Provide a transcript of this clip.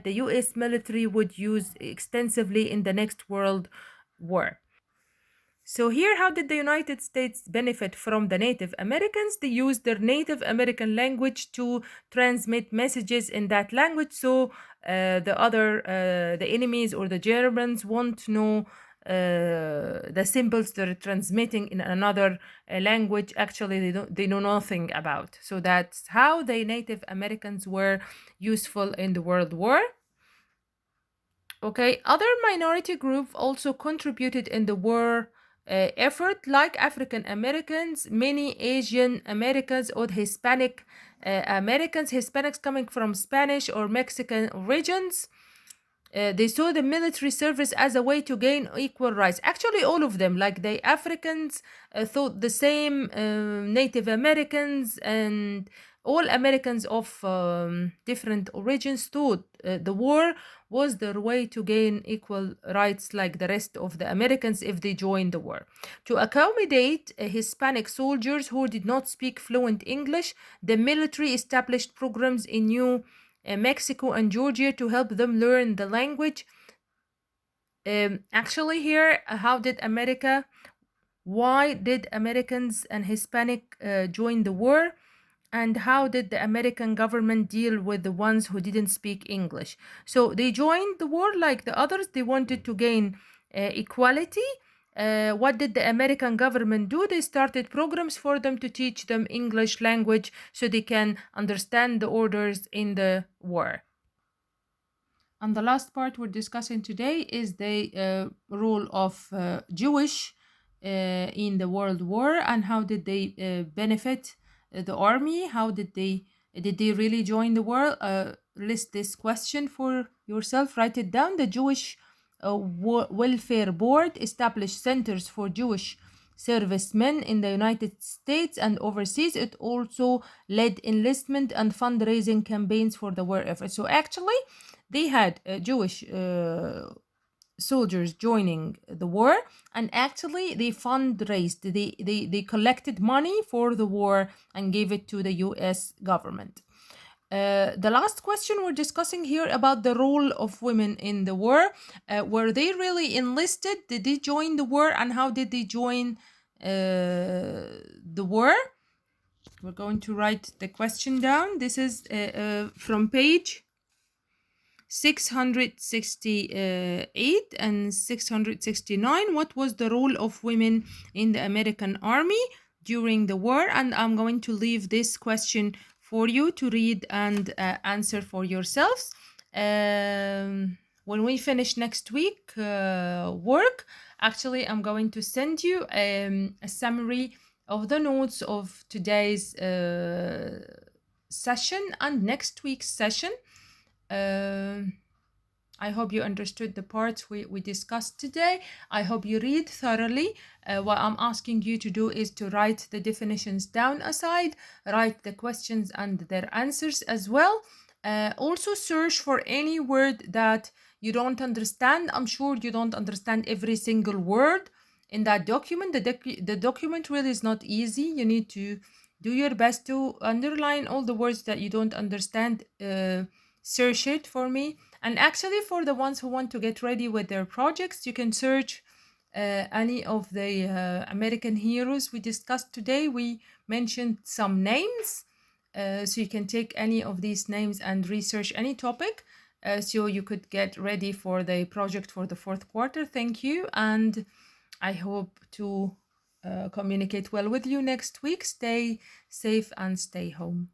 that the US military would use extensively in the next World War. So here, how did the United States benefit from the Native Americans? They used their Native American language to transmit messages in that language. So the enemies or the Germans won't know the symbols they're transmitting in another language. Actually, they know nothing about. So that's how the Native Americans were useful in the World War. Okay, other minority groups also contributed in the war effort, like African Americans, many Asian Americans, or Hispanic Americans, Hispanics coming from Spanish or Mexican regions. They saw the military service as a way to gain equal rights. Actually, all of them, like the Africans, thought the same, Native Americans, and all Americans of different origins thought the war was their way to gain equal rights like the rest of the Americans if they joined the war. To accommodate Hispanic soldiers who did not speak fluent English, the military established programs in New Mexico and Georgia to help them learn the language. Actually, here, why did Americans and Hispanic join the war? And how did the American government deal with the ones who didn't speak English? So they joined the war like the others. They wanted to gain equality. What did the American government do? They started programs for them to teach them English language so they can understand the orders in the war. And the last part we're discussing today is the role of Jewish in the World War, and how did they benefit the army? How did they really join the war? List this question for yourself. Write it down. The Jewish Welfare Board established centers for Jewish servicemen in the United States and overseas. It also led enlistment and fundraising campaigns for the war effort. So actually, they had Jewish soldiers joining the war, and actually they fundraised, they collected money for the war and gave it to the US government. The last question we're discussing here about the role of women in the war. Were they really enlisted? Did they join the war, and how did they join the war? We're going to write the question down. This is from page 668 and 669. What was the role of women in the American army during the war? And I'm going to leave this question for you to read and answer for yourselves. When we finish next week work, actually I'm going to send you a summary of the notes of today's session and next week's session. I hope you understood the parts we discussed today. I hope you read thoroughly. What I'm asking you to do is to write the definitions down aside, write the questions and their answers as well. Also search for any word that you don't understand. I'm sure you don't understand every single word in that document. The document really is not easy. You need to do your best to underline all the words that you don't understand. Search it for me. And actually, for the ones who want to get ready with their projects, you can search any of the American heroes we discussed today. We mentioned some names, so you can take any of these names and research any topic, so you could get ready for the project for the fourth quarter. Thank you, and I hope to communicate well with you next week. Stay safe and stay home.